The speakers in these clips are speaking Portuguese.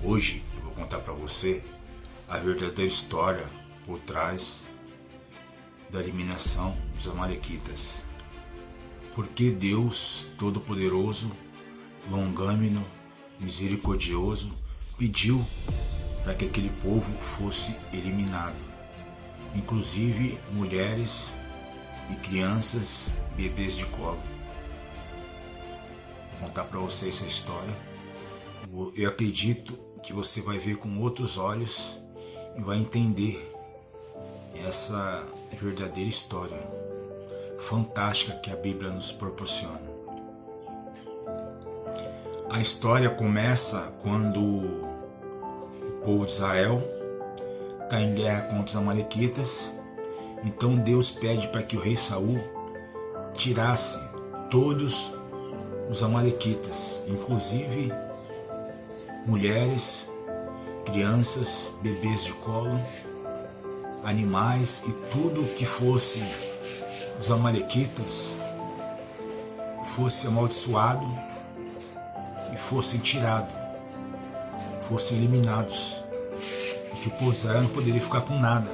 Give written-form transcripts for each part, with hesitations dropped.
Hoje eu vou contar para você a verdadeira história por trás da eliminação dos amalequitas. Porque Deus Todo-Poderoso, longâmino, misericordioso, pediu para que aquele povo fosse eliminado, inclusive mulheres e crianças, bebês de colo. Vou contar para você essa história. Eu acredito que você vai ver com outros olhos e vai entender essa verdadeira história fantástica que a Bíblia nos proporciona. A história começa quando o povo de Israel está em guerra contra os amalequitas. Então Deus pede para que o rei Saul tirasse todos os amalequitas, inclusive mulheres, crianças, bebês de colo, animais e tudo que fosse os amalequitas fosse amaldiçoado e fossem tirados, fossem eliminados, e que o povo de Israel não poderia ficar com nada.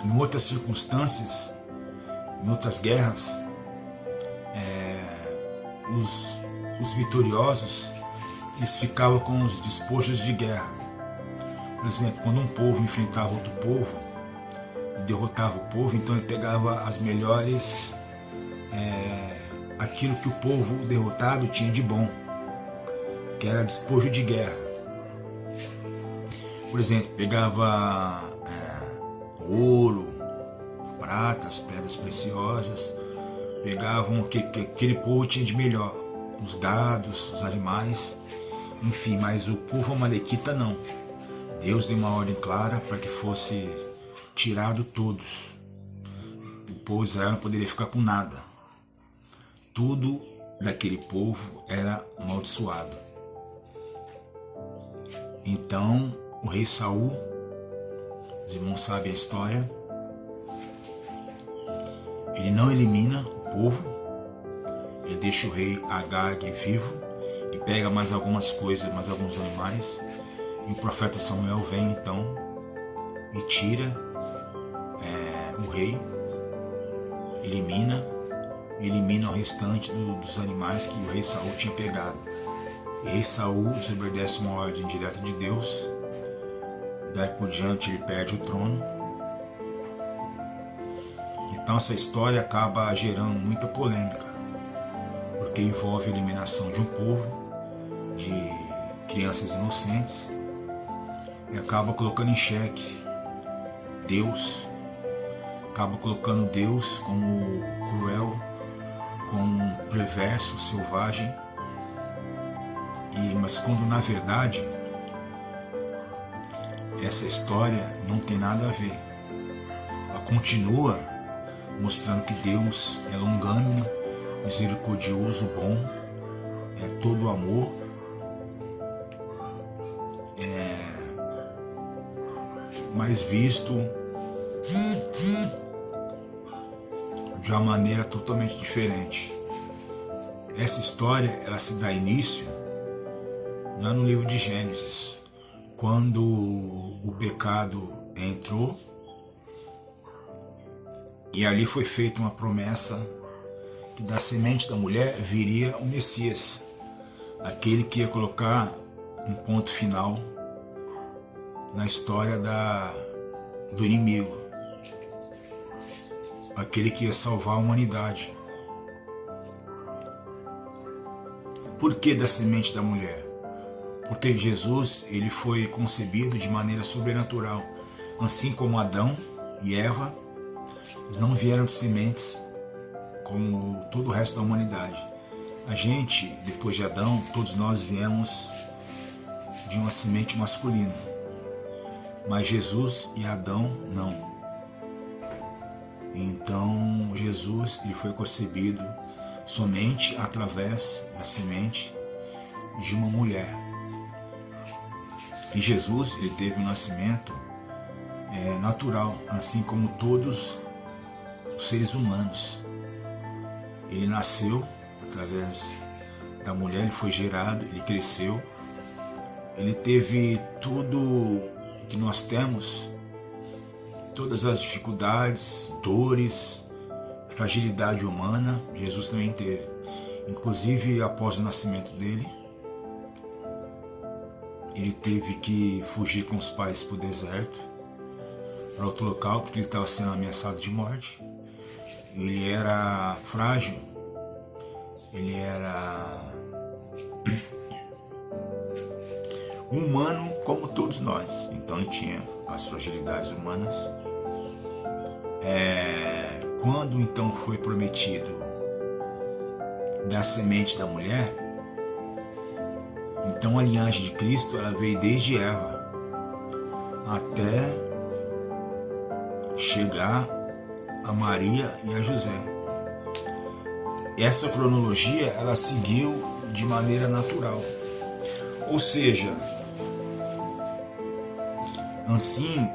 Em outras circunstâncias, em outras guerras, os vitoriosos eles ficavam com os despojos de guerra. Por exemplo, quando um povo enfrentava outro povo e derrotava o povo, então ele pegava as melhores, aquilo que o povo derrotado tinha de bom, que era despojo de guerra. Por exemplo, pegava ouro, prata, as pedras preciosas, pegavam o que aquele povo tinha de melhor, os gados, os animais, enfim, mas o povo amalequita não. Deus deu uma ordem clara para que fosse tirado todos. O povo de Israel não poderia ficar com nada. Tudo daquele povo era amaldiçoado. Então o rei Saul, os irmãos sabem a história, ele não elimina o povo, ele deixa o rei Agag vivo e pega mais algumas coisas, mais alguns animais, e o profeta Samuel vem então e tira o rei, elimina o restante dos animais que o rei Saul tinha pegado. E o rei Saul desobedece uma ordem direta de Deus, daí por diante ele perde o trono. Então essa história acaba gerando muita polêmica, porque envolve a eliminação de um povo, de crianças inocentes, e acaba colocando em xeque Deus, acaba colocando Deus como cruel, como perverso, selvagem, mas quando na verdade essa história não tem nada a ver. Ela continua mostrando que Deus é longânimo, misericordioso, bom, é todo amor, mas visto de uma maneira totalmente diferente. Essa história ela se dá início lá no livro de Gênesis, quando o pecado entrou e ali foi feita uma promessa que da semente da mulher viria o Messias, aquele que ia colocar um ponto final na história do inimigo, aquele que ia salvar a humanidade. Por que da semente da mulher? Porque Jesus ele foi concebido de maneira sobrenatural, assim como Adão e Eva, eles não vieram de sementes como todo o resto da humanidade. A gente, depois de Adão, todos nós viemos de uma semente masculina, mas Jesus e Adão não. Então Jesus ele foi concebido somente através da semente de uma mulher. E Jesus ele teve um nascimento natural, assim como todos os seres humanos. Ele nasceu através da mulher, ele foi gerado, ele cresceu, ele teve tudo que nós temos, todas as dificuldades, dores, fragilidade humana, Jesus também teve. Inclusive, após o nascimento dele, ele teve que fugir com os pais para o deserto, para outro local, porque ele estava sendo ameaçado de morte. Ele era frágil, ele era humano como todos nós, então ele tinha as fragilidades humanas. Quando então foi prometido da semente da mulher, então a linhagem de Cristo ela veio desde Eva até chegar a Maria e a José. Essa cronologia ela seguiu de maneira natural, ou seja, assim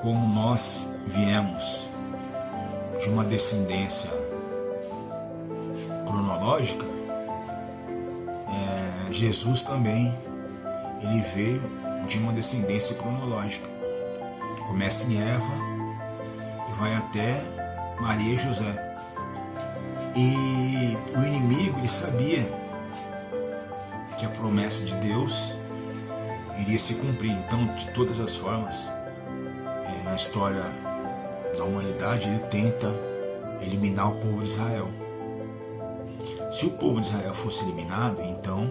como nós viemos de uma descendência cronológica, Jesus também ele veio de uma descendência cronológica. Começa em Eva e vai até Maria e José. E o inimigo ele sabia que a promessa de Deus iria se cumprir. Então, de todas as formas, na história da humanidade, ele tenta eliminar o povo de Israel. Se o povo de Israel fosse eliminado, então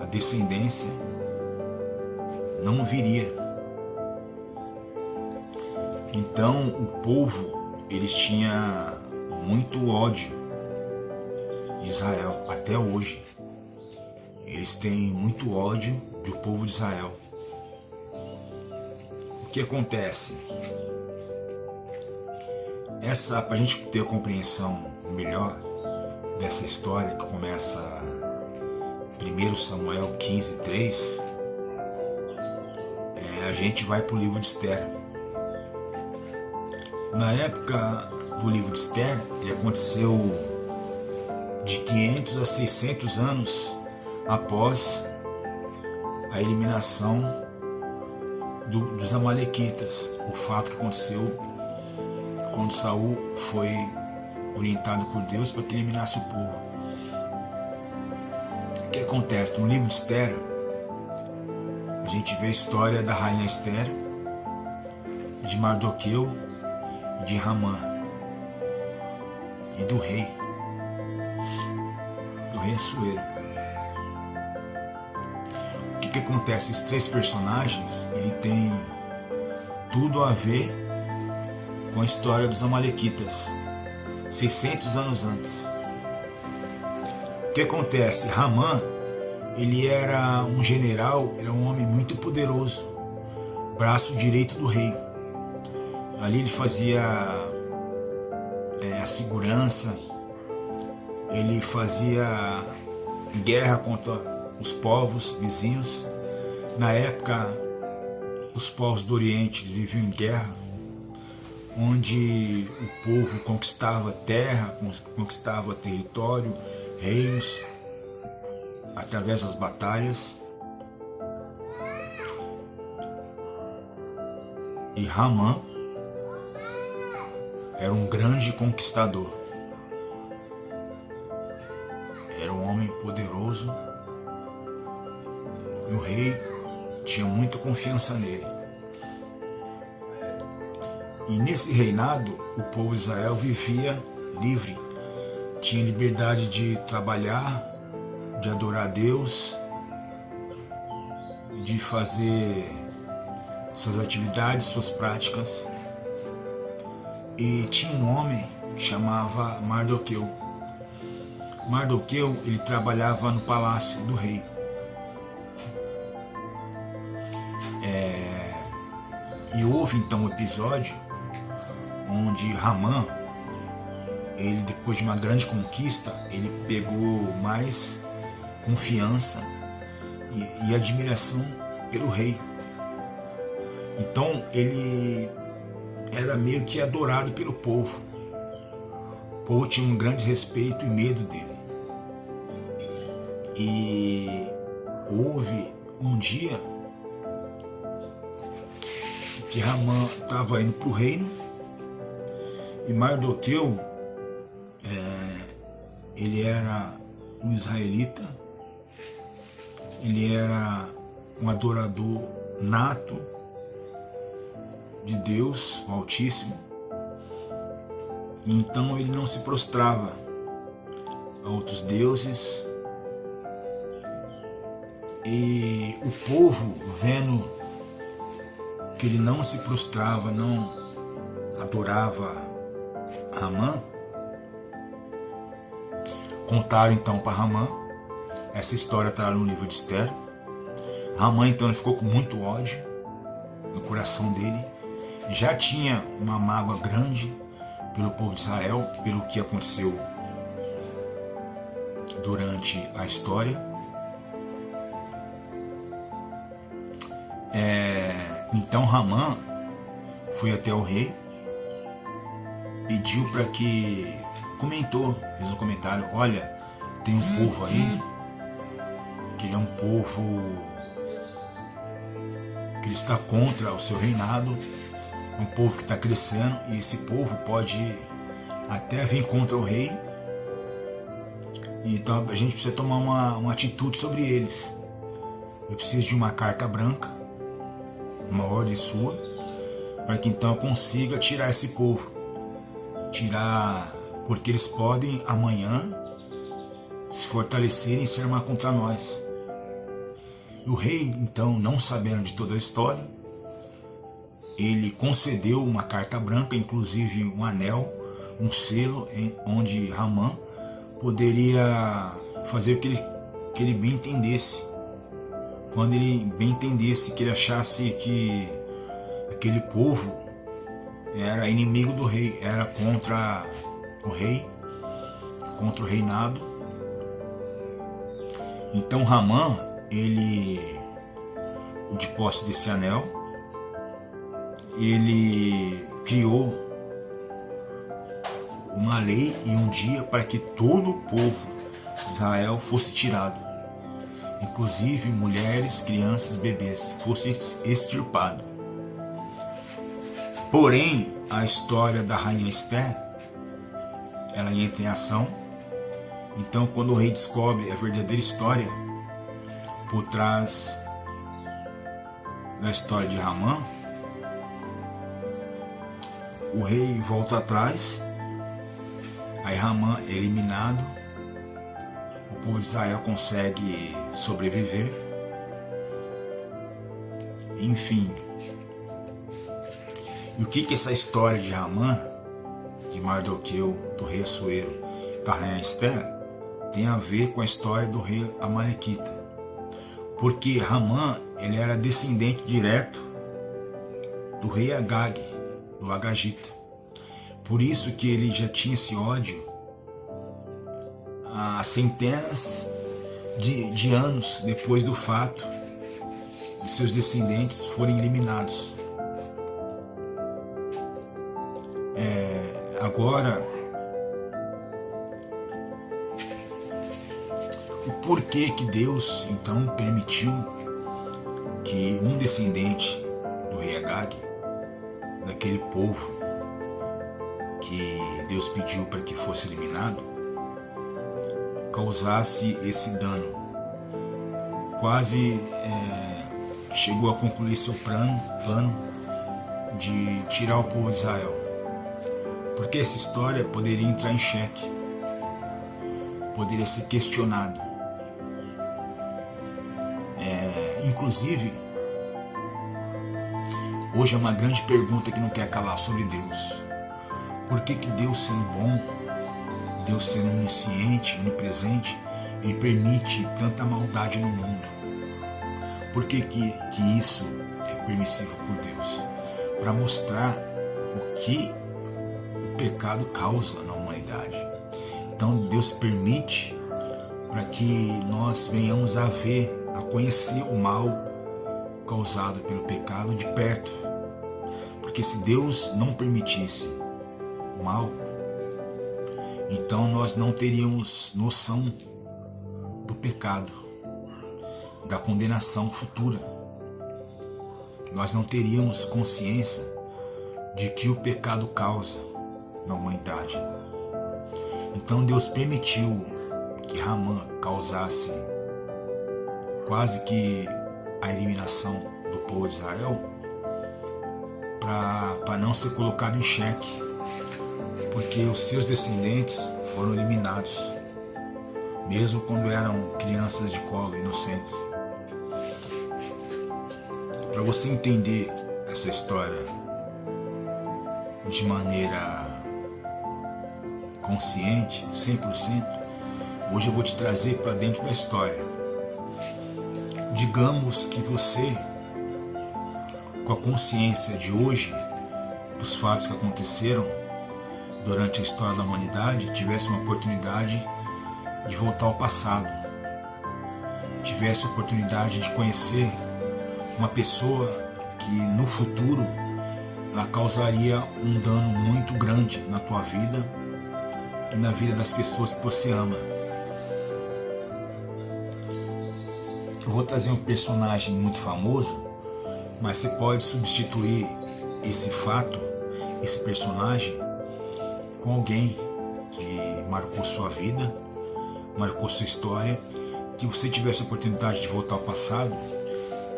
a descendência não viria. Então o povo, eles tinham muito ódio de Israel até hoje. Eles têm muito ódio do povo de Israel. O que acontece? Para a gente ter a compreensão melhor dessa história que começa 1 Samuel 15:3, a gente vai para o livro de Esther. Na época do livro de Esther, ele aconteceu de 500 a 600 anos após a eliminação dos amalequitas, o fato que aconteceu quando Saul foi orientado por Deus para que eliminasse o povo. O que acontece? No livro de Esther, a gente vê a história da rainha Esther, de Mardoqueu, de Ramã e do rei Assuero. O que acontece? Esses três personagens, ele tem tudo a ver com a história dos amalequitas, 600 anos antes. O que acontece? Ramã, ele era um general, era um homem muito poderoso, braço direito do rei. Ali ele fazia a segurança, ele fazia guerra contra os povos vizinhos. Na época, os povos do Oriente viviam em guerra, onde o povo conquistava terra, conquistava território, reinos, através das batalhas. E Ramã era um grande conquistador. Era um homem poderoso e o rei tinha muita confiança nele. E nesse reinado, o povo de Israel vivia livre, tinha liberdade de trabalhar, de adorar a Deus, de fazer suas atividades, suas práticas. E tinha um homem que chamava Mardoqueu. Mardoqueu, ele trabalhava no palácio do rei. E houve então um episódio onde Ramã, ele depois de uma grande conquista, ele pegou mais confiança e admiração pelo rei. Então ele era meio que adorado pelo povo. O povo tinha um grande respeito e medo dele. E houve um dia que Ramã estava indo para o reino e Mardoqueu, ele era um israelita, ele era um adorador nato de Deus, o Altíssimo, então ele não se prostrava a outros deuses, e o povo, vendo que ele não se prostrava, não adorava Ramã, contaram então para Ramã. Essa história está no livro de Esther. Ramã então ele ficou com muito ódio no coração dele, já tinha uma mágoa grande pelo povo de Israel, pelo que aconteceu durante a história. Então Ramã foi até o rei, pediu para que, fez um comentário: olha, tem um povo aí, que ele é um povo que ele está contra o seu reinado, um povo que está crescendo, e esse povo pode até vir contra o rei, então a gente precisa tomar uma atitude sobre eles. Eu preciso de uma carta branca, uma ordem sua, para que então eu consiga tirar esse povo, porque eles podem amanhã se fortalecerem e se armar contra nós. E o rei então, não sabendo de toda a história, ele concedeu uma carta branca, inclusive um anel, um selo, onde Ramã poderia fazer o que ele bem entendesse. Quando ele bem entendesse, que ele achasse que aquele povo era inimigo do rei, era contra o rei, contra o reinado. Então Ramã, ele, de posse desse anel, ele criou uma lei e um dia para que todo o povo de Israel fosse tirado, inclusive mulheres, crianças, bebês, fosse extirpado. Porém, a história da rainha Esther, ela entra em ação. Então, quando o rei descobre a verdadeira história por trás da história de Ramã, o rei volta atrás, aí Ramã é eliminado, o povo de Israel consegue sobreviver, enfim. E o que essa história de Ramã, de Mardoqueu, do rei Assuero, da rainha Esther, tem a ver com a história do rei Amalequita? Porque Ramã, ele era descendente direto do rei Agag, do Agagita. Por isso que ele já tinha esse ódio há centenas de anos depois do fato de seus descendentes forem eliminados. Agora, o porquê que Deus então permitiu que um descendente do rei Agag, daquele povo que Deus pediu para que fosse eliminado, causasse esse dano? Quase chegou a concluir seu plano de tirar o povo de Israel. Porque essa história poderia entrar em xeque, poderia ser questionado. Inclusive, hoje é uma grande pergunta que não quer calar sobre Deus. Por que Deus, sendo bom, Deus sendo onisciente, onipresente, Ele permite tanta maldade no mundo? Por que isso é permissível por Deus? Para mostrar o que o pecado causa na humanidade. Então Deus permite para que nós venhamos a ver, a conhecer o mal causado pelo pecado de perto. Porque se Deus não permitisse o mal, então nós não teríamos noção do pecado. da condenação futura. Nós não teríamos consciência de que o pecado causa na humanidade. Então Deus permitiu que Ramã causasse quase que a eliminação do povo de Israel para não ser colocado em xeque, porque os seus descendentes foram eliminados, mesmo quando eram crianças de colo, inocentes. Para você entender essa história de maneira consciente, 100%, hoje eu vou te trazer para dentro da história. Digamos que você, com a consciência de hoje, dos fatos que aconteceram durante a história da humanidade, tivesse uma oportunidade de voltar ao passado, tivesse a oportunidade de conhecer uma pessoa que no futuro ela causaria um dano muito grande na tua vida e na vida das pessoas que você ama. Eu vou trazer um personagem muito famoso, mas você pode substituir esse fato, esse personagem, com alguém que marcou sua vida, marcou sua história, que você tivesse a oportunidade de voltar ao passado,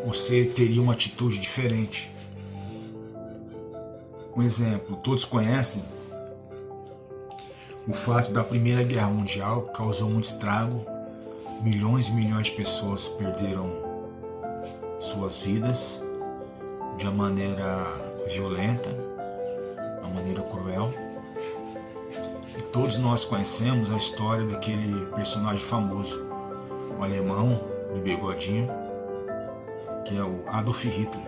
você teria uma atitude diferente. Um exemplo, todos conhecem o fato da Primeira Guerra Mundial, que causou muito estrago, milhões e milhões de pessoas perderam suas vidas de uma maneira violenta, de uma maneira cruel. E todos nós conhecemos a história daquele personagem famoso, o alemão de bigodinho, que é o Adolf Hitler.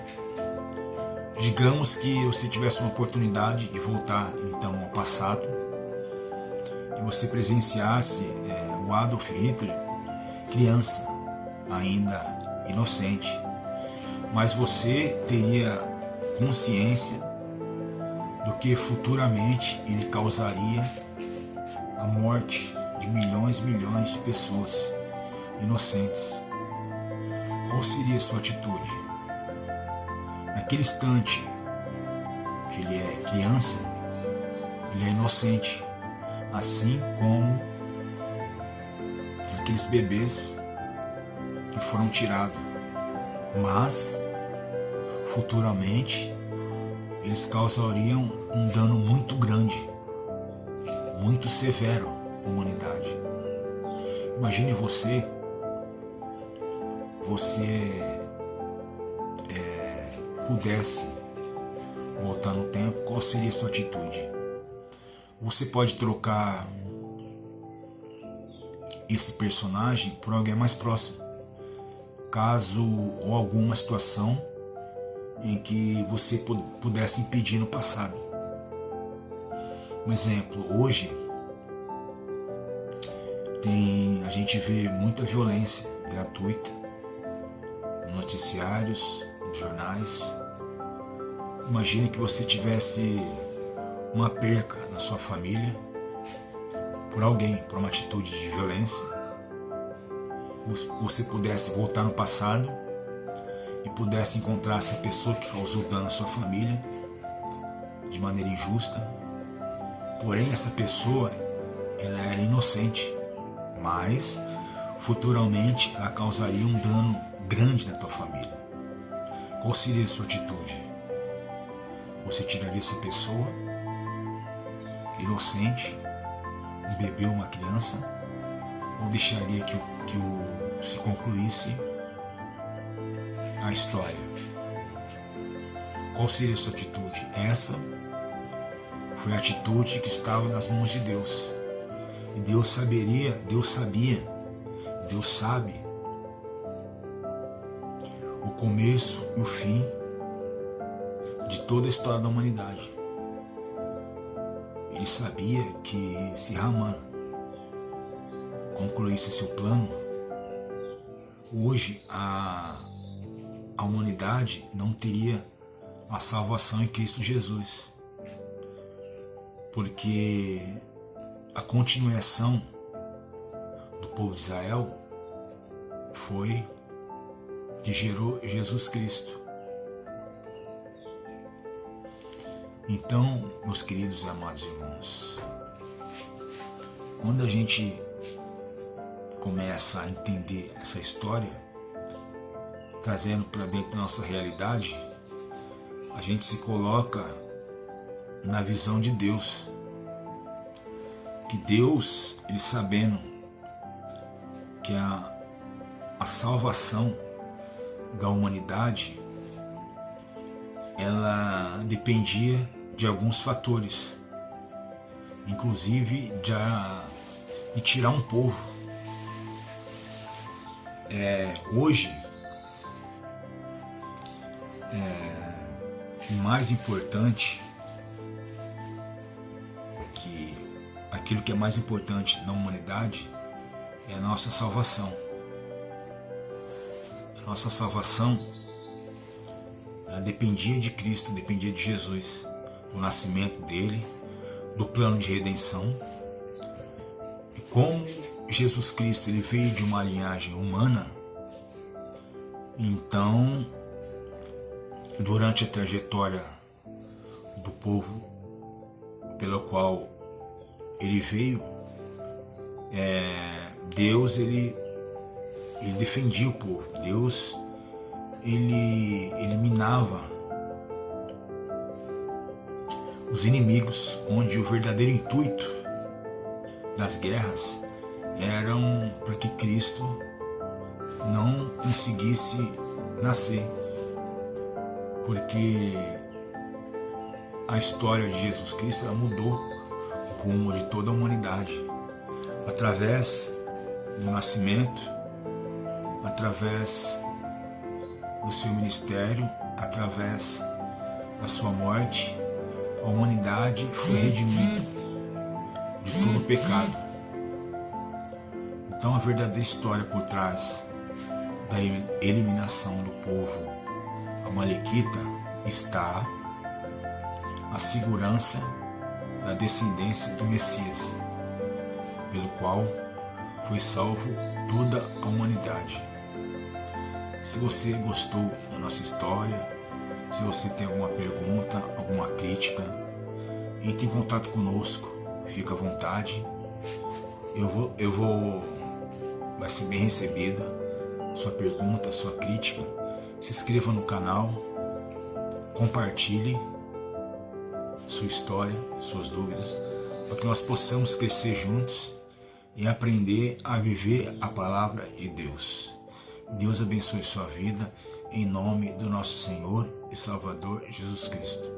Digamos que você tivesse uma oportunidade de voltar então ao passado e você presenciasse o Adolf Hitler criança, ainda inocente, mas você teria consciência do que futuramente ele causaria a morte de milhões e milhões de pessoas inocentes. Qual seria a sua atitude? Naquele instante que ele é criança, ele é inocente, assim como aqueles bebês que foram tirados, mas futuramente eles causariam um dano muito grande, muito severo à humanidade. Imagine você pudesse voltar no tempo, qual seria a sua atitude? Você pode trocar esse personagem por alguém mais próximo, caso ou alguma situação em que você pudesse impedir no passado. Um exemplo, hoje a gente vê muita violência gratuita nos noticiários, nos jornais. Imagine que você tivesse uma perca na sua família por alguém, por uma atitude de violência. Você pudesse voltar no passado e pudesse encontrar essa pessoa que causou dano à sua família de maneira injusta. Porém, essa pessoa ela era inocente, mas futuramente ela causaria um dano grande na tua família. Qual seria a sua atitude? Você tiraria essa pessoa inocente, um bebê ou uma criança, ou deixaria que se concluísse a história? Qual seria a sua atitude? Essa foi a atitude que estava nas mãos de Deus. E Deus sabia, Deus sabe o começo e o fim de toda a história da humanidade. Ele sabia que se Ramã concluísse seu plano, hoje a humanidade não teria a salvação em Cristo Jesus, porque a continuação do povo de Israel foi que gerou Jesus Cristo. Então, meus queridos e amados irmãos, quando a gente começa a entender essa história, trazendo para dentro da nossa realidade, a gente se coloca na visão de Deus. Que Deus, Ele sabendo que a salvação da humanidade, ela dependia de alguns fatores, inclusive de tirar um povo. Hoje, o mais importante, aquilo que é mais importante na humanidade é a nossa salvação. A nossa salvação, ela dependia de Cristo, dependia de Jesus, do nascimento dele, do plano de redenção. E como Jesus Cristo ele veio de uma linhagem humana, então, durante a trajetória do povo pelo qual ele veio, Deus ele defendia o povo. Deus ele eliminava os inimigos, onde o verdadeiro intuito das guerras eram para que Cristo não conseguisse nascer, porque a história de Jesus Cristo ela mudou o rumo de toda a humanidade através do nascimento, através do seu ministério, através da sua morte. A humanidade foi redimida de todo o pecado. Então a verdadeira história por trás da eliminação do povo amalequita está a segurança da descendência do Messias, pelo qual foi salvo toda a humanidade. Se você gostou da nossa história, se você tem alguma pergunta, alguma crítica, entre em contato conosco, fica à vontade. Vai ser bem recebida sua pergunta, sua crítica. Se inscreva no canal, compartilhe sua história, suas dúvidas, para que nós possamos crescer juntos e aprender a viver a palavra de Deus. Deus abençoe sua vida, em nome do nosso Senhor e Salvador Jesus Cristo.